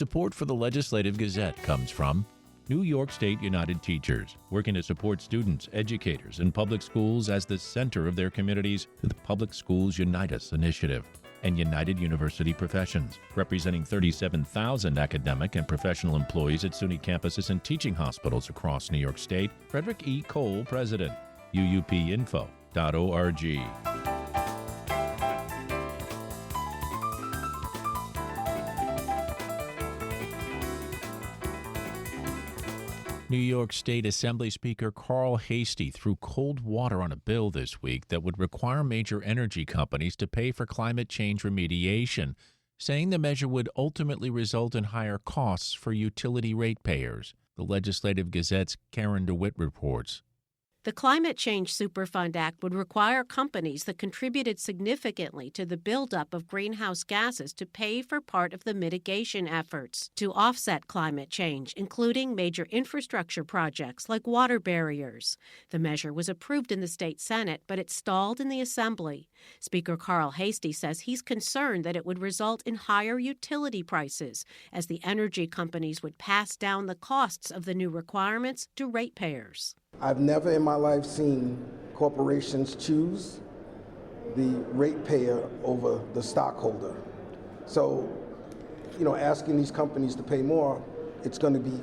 Support for the Legislative Gazette comes from New York State United Teachers, working to support students, educators, and public schools as the center of their communities through the Public Schools Unite Us initiative, and United University Professions, representing 37,000 academic and professional employees at SUNY campuses and teaching hospitals across New York State. Frederick E. Cole, President, uupinfo.org. New York State Assembly Speaker Carl Heastie threw cold water on a bill this week that would require major energy companies to pay for climate change remediation, saying the measure would ultimately result in higher costs for utility ratepayers. The Legislative Gazette's Karen DeWitt reports. The Climate Change Superfund Act would require companies that contributed significantly to the buildup of greenhouse gases to pay for part of the mitigation efforts to offset climate change, including major infrastructure projects like water barriers. The measure was approved in the state Senate, but it stalled in the Assembly. Speaker Carl Heastie says he's concerned that it would result in higher utility prices, as the energy companies would pass down the costs of the new requirements to ratepayers. I've never in my life seen corporations choose the ratepayer over the stockholder. So, asking these companies to pay more, it's going to be,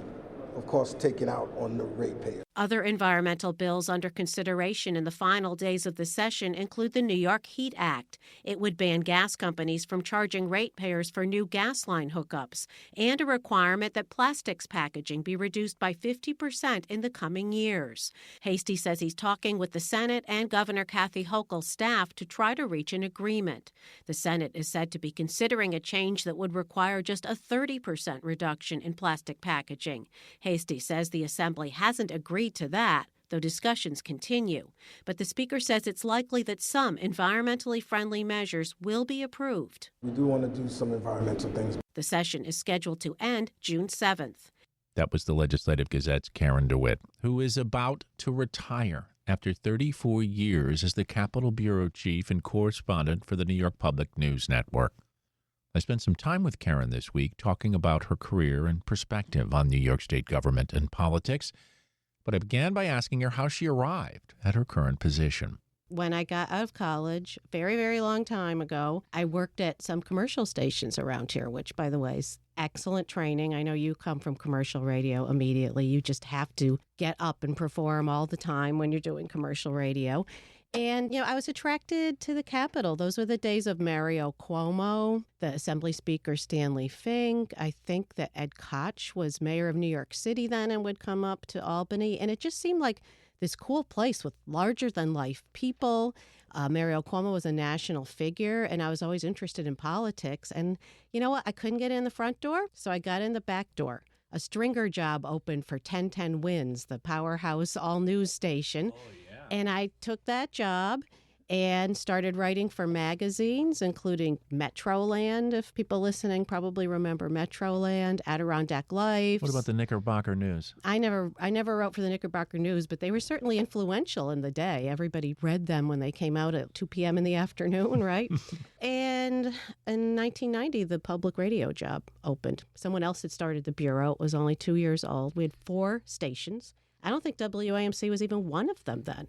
of course, taken out on the ratepayer. Other environmental bills under consideration in the final days of the session include the New York Heat Act. It would ban gas companies from charging ratepayers for new gas line hookups, and a requirement that plastics packaging be reduced by 50% in the coming years. Heastie says he's talking with the Senate and Governor Kathy Hochul's staff to try to reach an agreement. The Senate is said to be considering a change that would require just a 30% reduction in plastic packaging. Heastie says the Assembly hasn't agreed to that, though discussions continue. But the Speaker says it's likely that some environmentally friendly measures will be approved. We do want to do some environmental things. The session is scheduled to end June 7th. That was the Legislative Gazette's Karen DeWitt, who is about to retire after 34 years as the Capitol Bureau Chief and correspondent for the New York Public News Network. I spent some time with Karen this week talking about her career and perspective on New York State government and politics, but I began by asking her how she arrived at her current position. When I got out of college, very, very long time ago, I worked at some commercial stations around here, which, by the way, is excellent training. I know you come from commercial radio immediately. You just have to get up and perform all the time when you're doing commercial radio. And, I was attracted to the Capitol. Those were the days of Mario Cuomo, the Assembly Speaker Stanley Fink. I think that Ed Koch was mayor of New York City then and would come up to Albany. And it just seemed like this cool place with larger-than-life people. Mario Cuomo was a national figure, and I was always interested in politics. And you know what? I couldn't get in the front door, so I got in the back door. A stringer job opened for 1010 Wins, the powerhouse all-news station. Oh, yeah. And I took that job and started writing for magazines, including Metroland. If people listening probably remember Metroland, Adirondack Life. What about the Knickerbocker News? I never wrote for the Knickerbocker News, but they were certainly influential in the day. Everybody read them when they came out at 2 p.m. in the afternoon, right? And in 1990, the public radio job opened. Someone else had started the Bureau. It was only 2 years old. We had 4 stations. I don't think WAMC was even one of them then.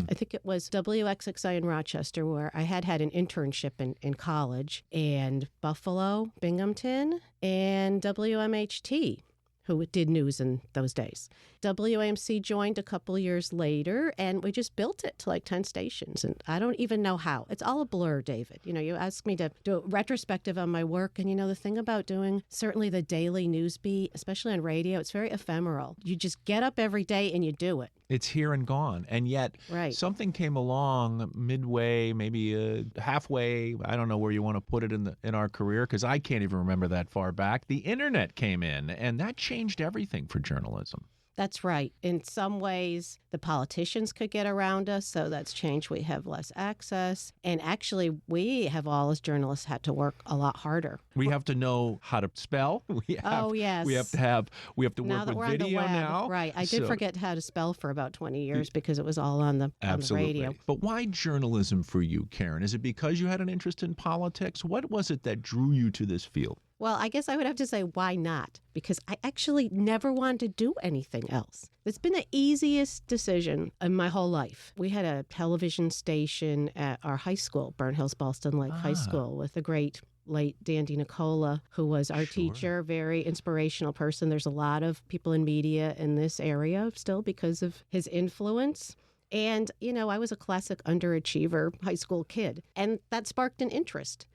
I think it was WXXI in Rochester, where I had an internship in college, and Buffalo, Binghamton, and WMHT, who did news in those days. WAMC joined a couple years later, and we just built it to like 10 stations. And I don't even know how. It's all a blur, David. You asked me to do a retrospective on my work. And, the thing about doing certainly the daily news beat, especially on radio, it's very ephemeral. You just get up every day and you do it. It's here and gone. And yet something came along midway, maybe halfway. I don't know where you want to put it in our career, because I can't even remember that far back. The internet came in, and that changed everything for journalism. That's right. In some ways, the politicians could get around us, so that's changed. We have less access. And actually, we have all, as journalists, had to work a lot harder. We have to know how to spell. Yes. We have to work with video now. Right. I did forget how to spell for about 20 years because it was all on the radio. But why journalism for you, Karen? Is it because you had an interest in politics? What was it that drew you to this field? Well, I guess I would have to say, why not? Because I actually never wanted to do anything else. It's been the easiest decision in my whole life. We had a television station at our high school, Burnt Hills Ballston Lake High School, with the great late Dandy Nicola, who was our teacher, very inspirational person. There's a lot of people in media in this area still because of his influence. And, I was a classic underachiever high school kid, and that sparked an interest.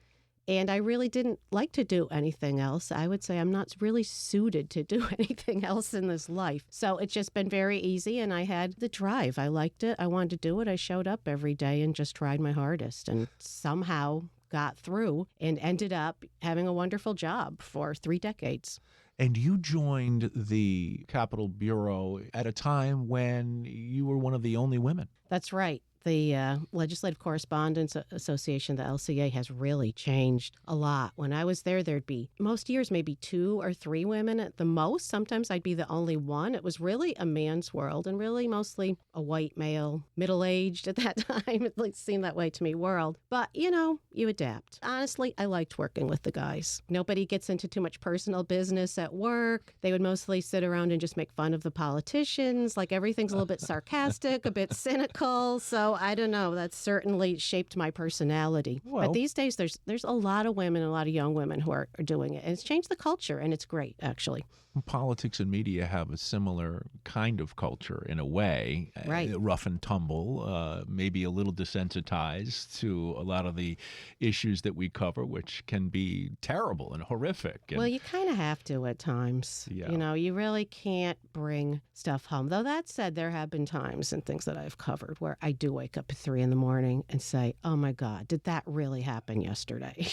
And I really didn't like to do anything else. I would say I'm not really suited to do anything else in this life. So it's just been very easy, and I had the drive. I liked it. I wanted to do it. I showed up every day and just tried my hardest and somehow got through and ended up having a wonderful job for 3 decades. And you joined the Capitol Bureau at a time when you were one of the only women. That's right. The Legislative Correspondents Association, the LCA, has really changed a lot. When I was there, there'd be, most years, maybe 2 or 3 women at the most. Sometimes I'd be the only one. It was really a man's world and really mostly a white male, middle-aged at that time. It seemed that way to me world. But, you adapt. Honestly, I liked working with the guys. Nobody gets into too much personal business at work. They would mostly sit around and just make fun of the politicians. Like everything's a little bit sarcastic, a bit cynical. So I don't know. That's certainly shaped my personality. But these days, there's a lot of women, a lot of young women who are doing it. And it's changed the culture, and it's great, actually. Politics and media have a similar kind of culture in a way, right. Rough and tumble, maybe a little desensitized to a lot of the issues that we cover, which can be terrible and horrific. And, well, you kind of have to at times. Yeah. You really can't bring stuff home. Though that said, there have been times and things that I've covered where I do wake up at 3 a.m. and say, oh my God, did that really happen yesterday?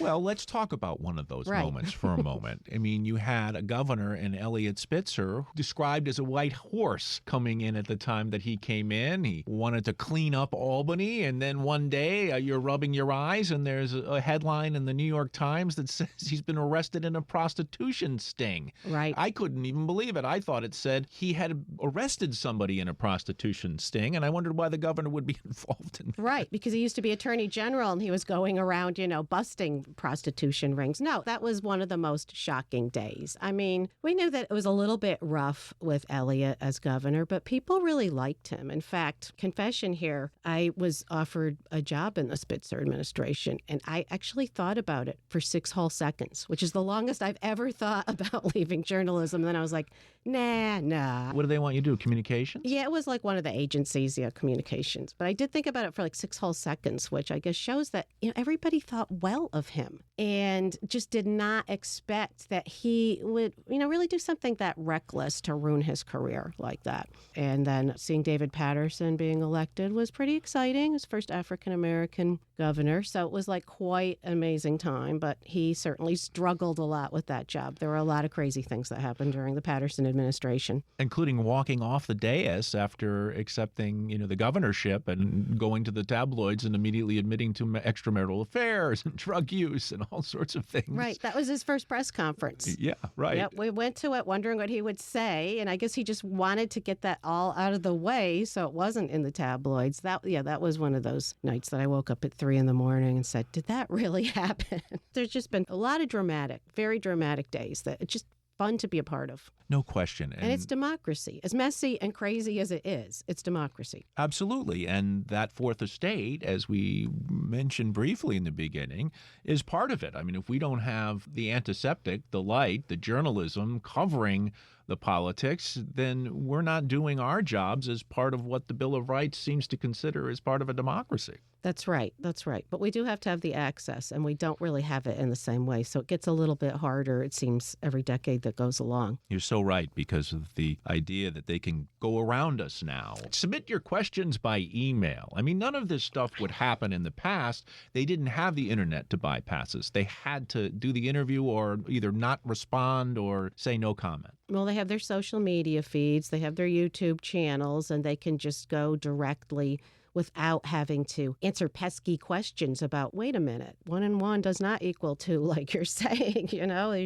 Well, let's talk about one of those moments for a moment. I mean, you had a governor and Eliot Spitzer, described as a white horse coming in at the time that he came in. He wanted to clean up Albany, and then one day you're rubbing your eyes and there's a headline in the New York Times that says he's been arrested in a prostitution sting. Right. I couldn't even believe it. I thought it said he had arrested somebody in a prostitution sting, and I wondered why the governor would be involved in that. Right, because he used to be attorney general and he was going around, busting prostitution rings. No, that was one of the most shocking days. I mean, we knew that it was a little bit rough with Eliot as governor, but people really liked him. In fact, confession here, I was offered a job in the Spitzer administration, and I actually thought about it for 6 whole seconds, which is the longest I've ever thought about leaving journalism. Then I was like, nah. What do they want you to do, communications? Yeah, it was like one of the agencies, communications. But I did think about it for like 6 whole seconds, which I guess shows that everybody thought well of him and just did not expect that he would, really do something that reckless to ruin his career like that. And then seeing David Patterson being elected was pretty exciting. His first African-American governor. So it was like quite an amazing time, but he certainly struggled a lot with that job. There were a lot of crazy things that happened during the Patterson administration. Including walking off the dais after accepting, the governorship and going to the tabloids and immediately admitting to extramarital affairs and drug use and all sorts of things. Right. That was his first press conference. Yeah, right. Yep. We went to it wondering what he would say, and I guess he just wanted to get that all out of the way so it wasn't in the tabloids. That was one of those nights that I woke up at 3 a.m. and said, did that really happen? There's just been a lot of very dramatic days that it's just fun to be a part of. No question. And it's democracy. As messy and crazy as it is, it's democracy. Absolutely. And that Fourth Estate, as we mentioned briefly in the beginning, is part of it. I mean, if we don't have the antiseptic, the light, the journalism covering the politics, then we're not doing our jobs as part of what the Bill of Rights seems to consider as part of a democracy. That's right. But we do have to have the access, and we don't really have it in the same way. So it gets a little bit harder, it seems, every decade that goes along. You're so right, because of the idea that they can go around us now. Submit your questions by email. I mean, none of this stuff would happen in the past. They didn't have the internet to bypass us. They had to do the interview or either not respond or say no comment. Well, they have their social media feeds, they have their YouTube channels, and they can just go directly without having to answer pesky questions about, wait a minute, 1 and 1 does not equal 2, like you're saying,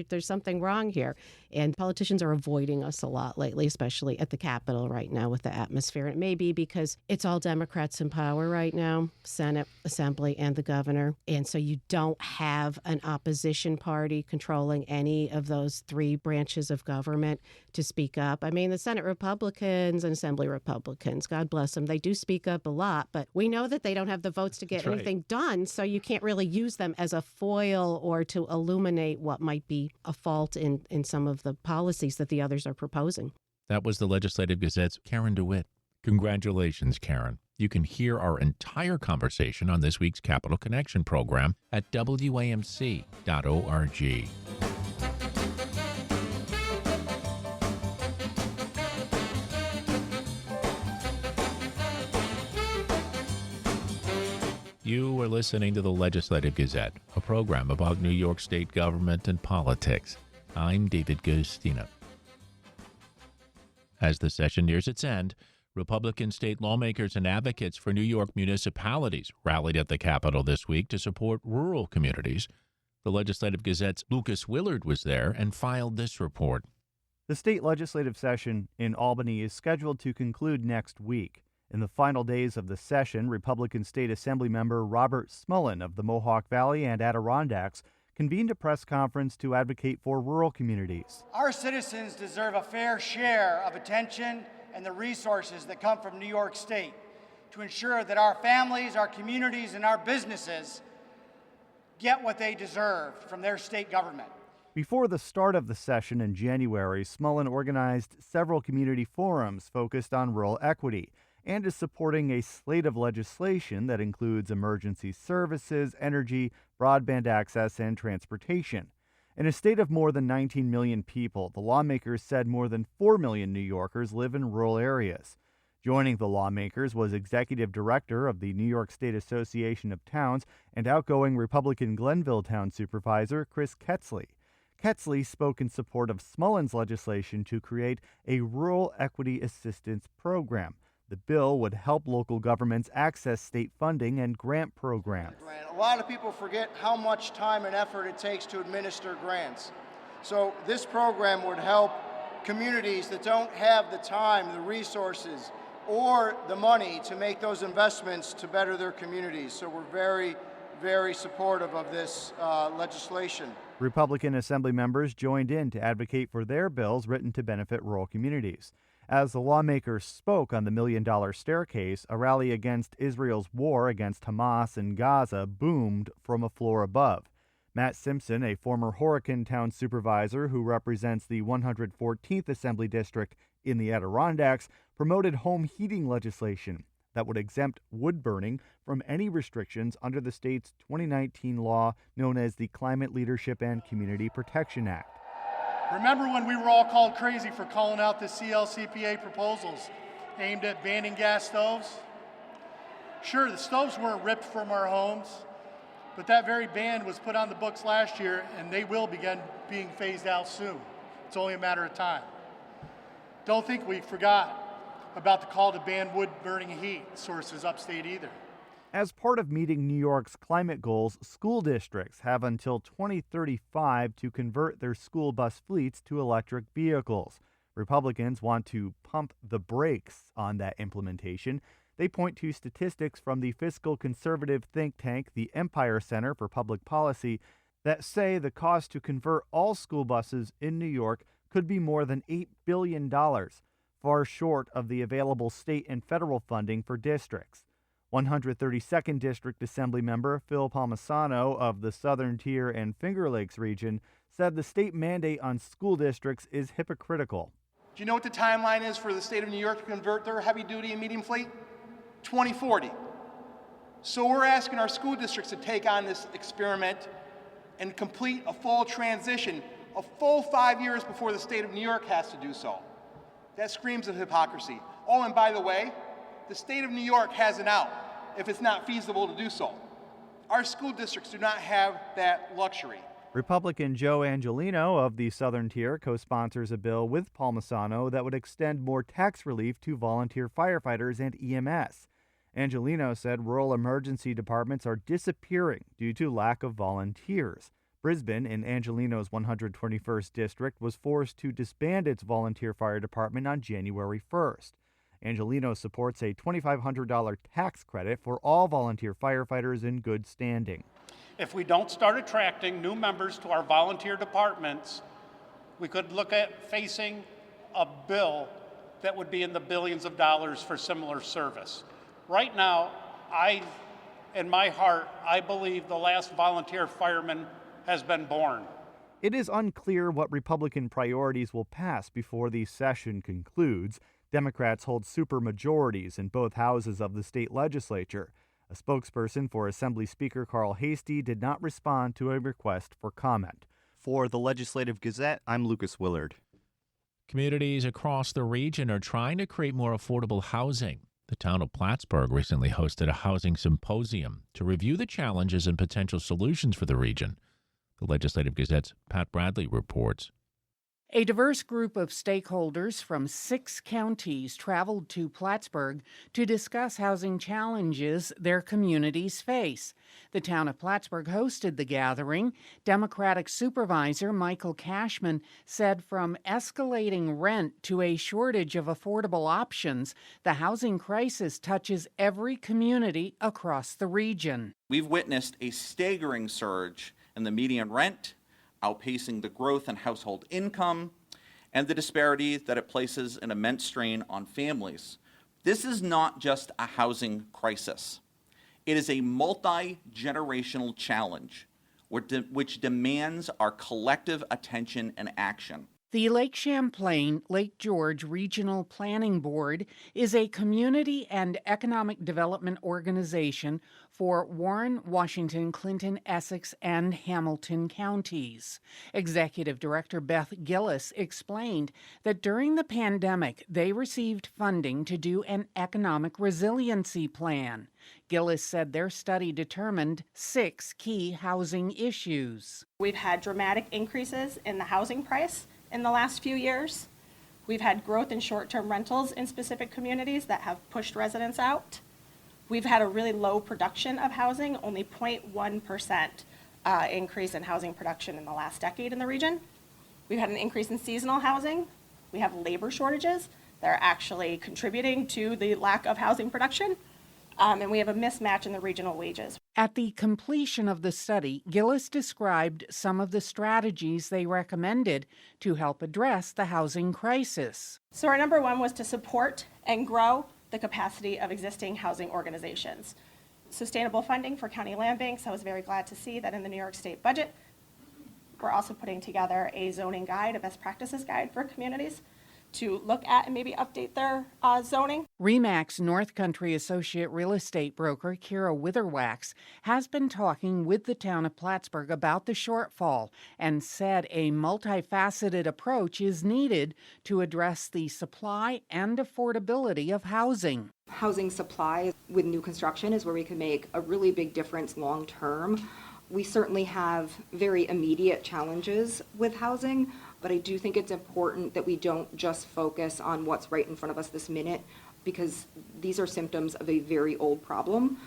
there's something wrong here. And politicians are avoiding us a lot lately, especially at the Capitol right now with the atmosphere. And it may be because it's all Democrats in power right now, Senate, Assembly, and the governor. And so you don't have an opposition party controlling any of those 3 branches of government to speak up. I mean, the Senate Republicans and Assembly Republicans, God bless them, they do speak up a lot, but we know that they don't have the votes to get That's right. anything done, so you can't really use them as a foil or to illuminate what might be a fault in some of the policies that the others are proposing. That was the Legislative Gazette's Karen DeWitt. Congratulations, Karen. You can hear our entire conversation on this week's Capital Connection program at WAMC.org. You are listening to the Legislative Gazette, a program about New York State government and politics. I'm David Gustina. As the session nears its end, Republican state lawmakers and advocates for New York municipalities rallied at the Capitol this week to support rural communities. The Legislative Gazette's Lucas Willard was there and filed this report. The state legislative session in Albany is scheduled to conclude next week. In the final days of the session, Republican State Assembly member Robert Smullen of the Mohawk Valley and Adirondacks convened a press conference to advocate for rural communities. Our citizens deserve a fair share of attention and the resources that come from New York State to ensure that our families, our communities, and our businesses get what they deserve from their state government. Before the start of the session in January, Smullen organized several community forums focused on rural equity and is supporting a slate of legislation that includes emergency services, energy, broadband access, and transportation. In a state of more than 19 million people, the lawmakers said more than 4 million New Yorkers live in rural areas. Joining the lawmakers was Executive Director of the New York State Association of Towns and outgoing Republican Glenville Town Supervisor Chris Ketzley. Ketzley spoke in support of Smullen's legislation to create a Rural Equity Assistance Program. The bill would help local governments access state funding and grant programs. A lot of people forget how much time and effort it takes to administer grants. So this program would help communities that don't have the time, the resources, or the money to make those investments to better their communities. So we're very, very supportive of this legislation. Republican Assembly members joined in to advocate for their bills written to benefit rural communities. As the lawmakers spoke on the $1 Million Staircase, a rally against Israel's war against Hamas in Gaza boomed from a floor above. Matt Simpson, a former Horicon Town supervisor who represents the 114th Assembly District in the Adirondacks, promoted home heating legislation that would exempt wood burning from any restrictions under the state's 2019 law known as the Climate Leadership and Community Protection Act. Remember when we were all called crazy for calling out the CLCPA proposals aimed at banning gas stoves? Sure, the stoves weren't ripped from our homes, but that very ban was put on the books last year, and they will begin being phased out soon. It's only a matter of time. Don't think we forgot about the call to ban wood-burning heat sources upstate either. As part of meeting New York's climate goals, school districts have until 2035 to convert their school bus fleets to electric vehicles. Republicans want to pump the brakes on that implementation. They point to statistics from the fiscal conservative think tank, the Empire Center for Public Policy, that say the cost to convert all school buses in New York could be more than $8 billion, far short of the available state and federal funding for districts. 132nd District Assembly member Phil Palmisano of the Southern Tier and Finger Lakes region said the state mandate on school districts is hypocritical. Do you know what the timeline is for the state of New York to convert their heavy-duty and medium fleet? 2040. So we're asking our school districts to take on this experiment and complete a full transition, a full 5 years before the state of New York has to do so. That screams of hypocrisy. Oh, and by the way, the state of New York has an out if it's not feasible to do so. Our school districts do not have that luxury. Republican Joe Angelino of the Southern Tier co-sponsors a bill with Palmisano that would extend more tax relief to volunteer firefighters and EMS. Angelino said rural emergency departments are disappearing due to lack of volunteers. Brisbane, in Angelino's 121st district, was forced to disband its volunteer fire department on January 1st. Angelino supports a $2,500 tax credit for all volunteer firefighters in good standing. If we don't start attracting new members to our volunteer departments, we could look at facing a bill that would be in the billions of dollars for similar service. Right now, in my heart, I believe the last volunteer fireman has been born. It is unclear what Republican priorities will pass before the session concludes. Democrats hold supermajorities in both houses of the state legislature. A spokesperson for Assembly Speaker Carl Heastie did not respond to a request for comment. For the Legislative Gazette, I'm Lucas Willard. Communities across the region are trying to create more affordable housing. The town of Plattsburgh recently hosted a housing symposium to review the challenges and potential solutions for the region. The Legislative Gazette's Pat Bradley reports. A diverse group of stakeholders from 6 counties traveled to Plattsburgh to discuss housing challenges their communities face. The town of Plattsburgh hosted the gathering. Democratic Supervisor Michael Cashman said from escalating rent to a shortage of affordable options, the housing crisis touches every community across the region. We've witnessed a staggering surge in the median rent, outpacing the growth in household income, and the disparity that it places an immense strain on families. This is not just a housing crisis. It is a multi-generational challenge which demands our collective attention and action. The Lake Champlain, Lake George Regional Planning Board is a community and economic development organization for Warren, Washington, Clinton, Essex, and Hamilton counties. Executive Director Beth Gillis explained that during the pandemic, they received funding to do an economic resiliency plan. Gillis said their study determined 6 key housing issues. We've had dramatic increases in the housing price in the last few years. We've had growth in short-term rentals in specific communities that have pushed residents out. We've had a really low production of housing, only 0.1% increase in housing production in the last decade in the region. We've had an increase in seasonal housing. We have labor shortages that are actually contributing to the lack of housing production. And we have a mismatch in the regional wages. At the completion of the study, Gillis described some of the strategies they recommended to help address the housing crisis. So our number 1 was to support and grow the capacity of existing housing organizations. Sustainable funding for county land banks. I was very glad to see that in the New York State budget, we're also putting together a zoning guide, a best practices guide for communities to look at and maybe update their zoning. RE/MAX North Country Associate Real Estate Broker Kira Witherwax has been talking with the town of Plattsburgh about the shortfall and said a multifaceted approach is needed to address the supply and affordability of housing. Housing supply with new construction is where we can make a really big difference long term. We certainly have very immediate challenges with housing, but I do think it's important that we don't just focus on what's right in front of us this minute, because these are symptoms of a very old problem.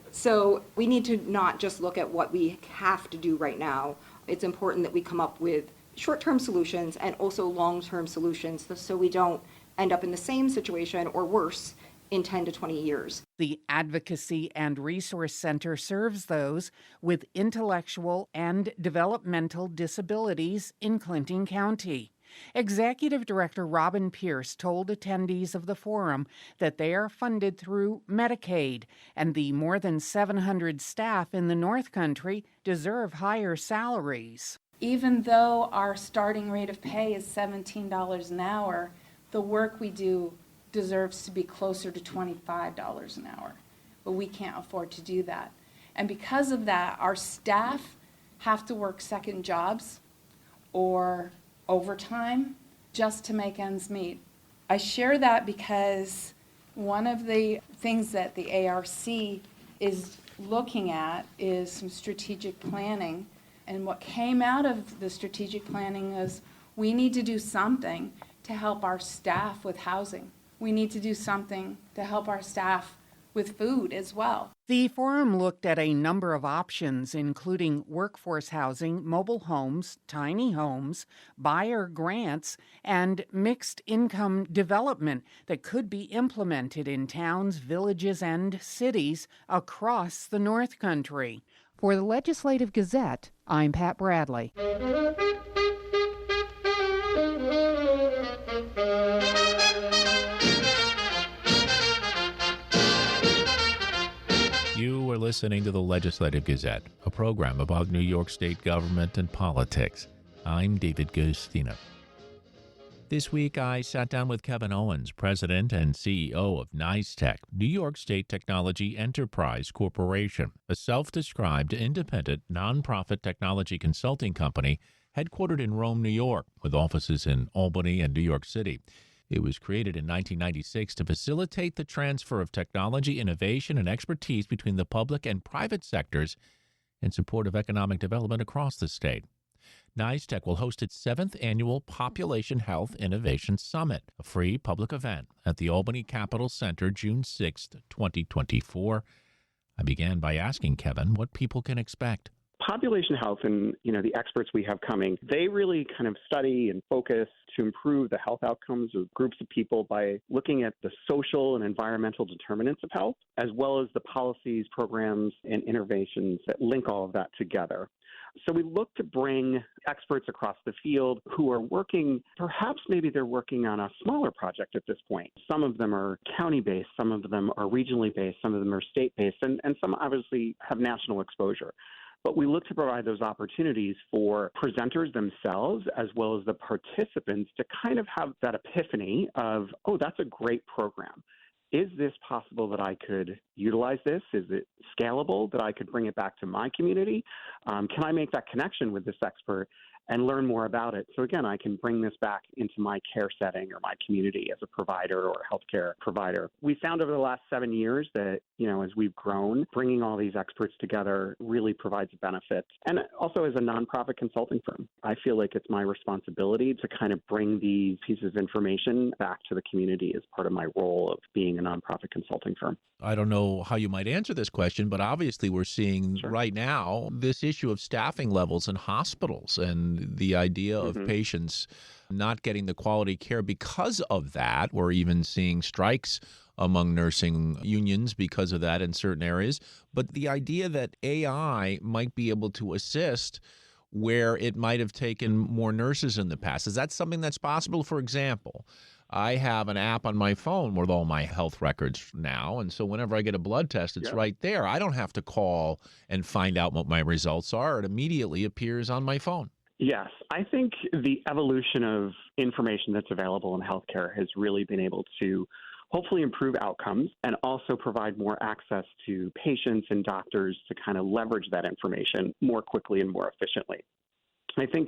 So we need to not just look at what we have to do right now. It's important that we come up with short-term solutions and also long-term solutions so we don't end up in the same situation or worse in 10 to 20 years. The Advocacy and Resource Center serves those with intellectual and developmental disabilities in Clinton County. Executive Director Robin Pierce told attendees of the forum that they are funded through Medicaid, and the more than 700 staff in the North Country deserve higher salaries. Even though our starting rate of pay is $17 an hour, the work we do deserves to be closer to $25 an hour, but we can't afford to do that. And because of that, our staff have to work second jobs or overtime just to make ends meet. I share that because one of the things that the ARC is looking at is some strategic planning, and what came out of the strategic planning is we need to do something to help our staff with housing. We need to do something to help our staff with food as well. The forum looked at a number of options, including workforce housing, mobile homes, tiny homes, buyer grants, and mixed income development that could be implemented in towns, villages, and cities across the North Country. For the Legislative Gazette, I'm Pat Bradley. You are listening to the Legislative Gazette, a program about New York State government and politics. I'm David Gustina. This week, I sat down with Kevin Owens, President and CEO of NYSTEC, New York State Technology Enterprise Corporation, a self-described independent nonprofit technology consulting company headquartered in Rome, New York, with offices in Albany and New York City. It was created in 1996 to facilitate the transfer of technology, innovation, and expertise between the public and private sectors in support of economic development across the state. NYSTEC will host its 7th annual Population Health Innovation Summit, a free public event at the Albany Capitol Center June 6, 2024. I began by asking Kevin what people can expect. Population health and, the experts we have coming, they really kind of study and focus to improve the health outcomes of groups of people by looking at the social and environmental determinants of health, as well as the policies, programs, and innovations that link all of that together. So we look to bring experts across the field who are working, perhaps maybe they're working on a smaller project at this point. Some of them are county-based, some of them are regionally based, some of them are state-based, and some obviously have national exposure. But we look to provide those opportunities for presenters themselves as well as the participants to kind of have that epiphany of, oh, that's a great program. Is this possible that I could utilize this? Is it scalable that I could bring it back to my community? Can I make that connection with this expert and learn more about it? So again, I can bring this back into my care setting or my community as a provider or a healthcare provider. We found over the last 7 years that, as we've grown, bringing all these experts together really provides a benefit. And also as a nonprofit consulting firm, I feel like it's my responsibility to kind of bring these pieces of information back to the community as part of my role of being a nonprofit consulting firm. I don't know how you might answer this question, but obviously we're seeing right now this issue of staffing levels in hospitals and the idea of patients not getting the quality care because of that. We're even seeing strikes among nursing unions because of that in certain areas. But the idea that AI might be able to assist where it might have taken more nurses in the past, is that something that's possible? For example, I have an app on my phone with all my health records now, and so whenever I get a blood test, it's right there. I don't have to call and find out what my results are. It immediately appears on my phone. Yes, I think the evolution of information that's available in healthcare has really been able to hopefully improve outcomes and also provide more access to patients and doctors to kind of leverage that information more quickly and more efficiently. I think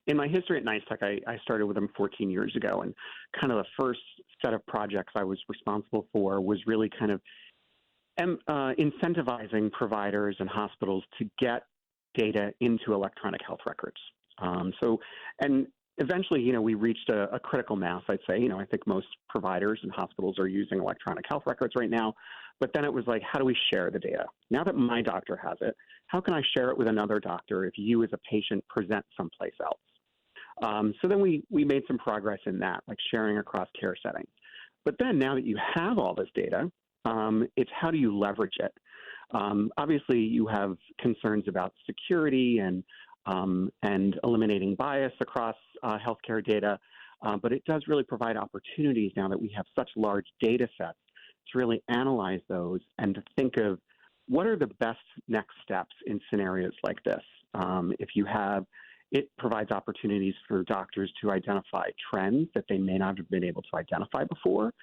in my history at NYSTEC, I started with them 14 years ago, and kind of the first set of projects I was responsible for was really kind of incentivizing providers and hospitals to get data into electronic health records. And eventually, we reached a critical mass, I'd say. I think most providers and hospitals are using electronic health records right now. But then it was like, how do we share the data? Now that my doctor has it, how can I share it with another doctor if you as a patient present someplace else? So then we made some progress in that, like sharing across care settings. But then now that you have all this data, it's how do you leverage it? Obviously, you have concerns about security and eliminating bias across healthcare data, but it does really provide opportunities now that we have such large data sets to really analyze those and to think of what are the best next steps in scenarios like this. It provides opportunities for doctors to identify trends that they may not have been able to identify before,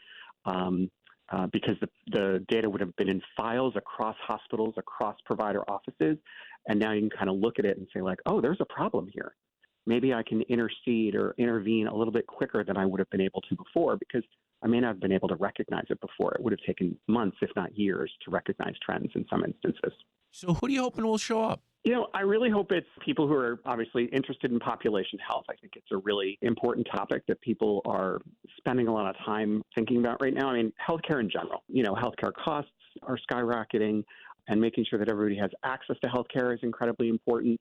because the data would have been in files across hospitals, across provider offices, and now you can kind of look at it and say like, oh, there's a problem here. Maybe I can intercede or intervene a little bit quicker than I would have been able to before because I may not have been able to recognize it before. It would have taken months, if not years, to recognize trends in some instances. So who do you hope will show up? I really hope it's people who are obviously interested in population health. I think it's a really important topic that people are spending a lot of time thinking about right now. I mean, healthcare in general, healthcare costs are skyrocketing, and making sure that everybody has access to healthcare is incredibly important.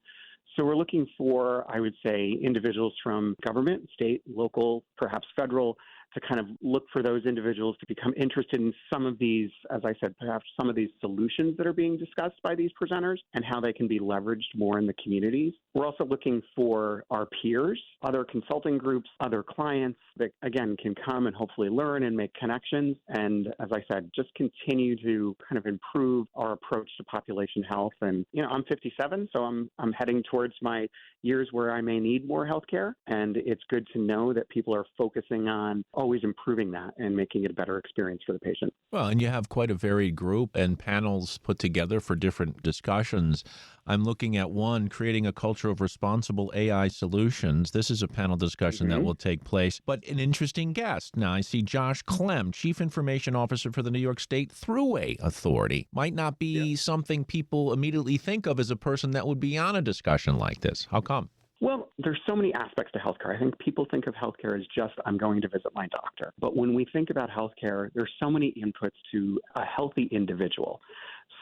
So we're looking for, I would say, individuals from government, state, local, perhaps federal, to kind of look for those individuals to become interested in some of these, as I said, perhaps some of these solutions that are being discussed by these presenters and how they can be leveraged more in the communities. We're also looking for our peers, other consulting groups, other clients that, again, can come and hopefully learn and make connections. And as I said, just continue to kind of improve our approach to population health. And, I'm 57, so I'm heading towards my years where I may need more healthcare. And it's good to know that people are focusing on always improving that and making it a better experience for the patient. Well, and you have quite a varied group and panels put together for different discussions. I'm looking at one, creating a culture of responsible AI solutions. This is a panel discussion that will take place, but an interesting guest. Now, I see Josh Clem, Chief Information Officer for the New York State Thruway Authority. Might not be something people immediately think of as a person that would be on a discussion like this. How come? Well, there's so many aspects to healthcare. I think people think of healthcare as just, I'm going to visit my doctor. But when we think about healthcare, there's so many inputs to a healthy individual.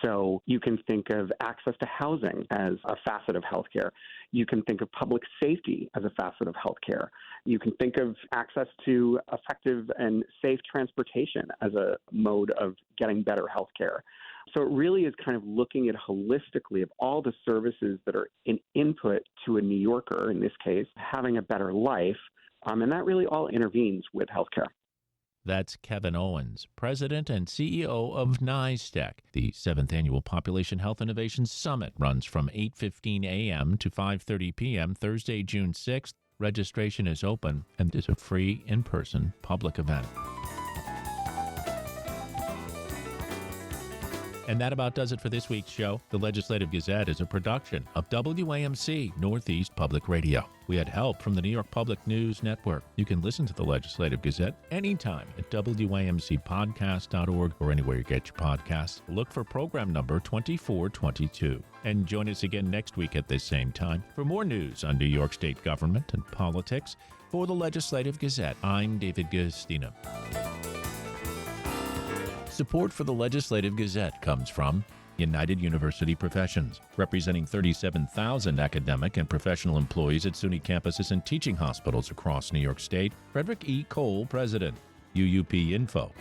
So you can think of access to housing as a facet of healthcare. You can think of public safety as a facet of healthcare. You can think of access to effective and safe transportation as a mode of getting better healthcare. So it really is kind of looking at holistically of all the services that are an input to a New Yorker, in this case, having a better life. And that really all intervenes with healthcare. That's Kevin Owens, President and CEO of NYSTEC. The 7th Annual Population Health Innovation Summit runs from 8:15 a.m. to 5:30 p.m. Thursday, June 6th. Registration is open and is a free in-person public event. And that about does it for this week's show. The Legislative Gazette is a production of WAMC Northeast Public Radio. We had help from the New York Public News Network. You can listen to the Legislative Gazette anytime at WAMCpodcast.org or anywhere you get your podcasts. Look for program number 2422. And join us again next week at this same time for more news on New York State government and politics. For the Legislative Gazette, I'm David Gustina. Support for the Legislative Gazette comes from United University Professions, representing 37,000 academic and professional employees at SUNY campuses and teaching hospitals across New York State. Frederick E. Cole, President. UUPinfo.org.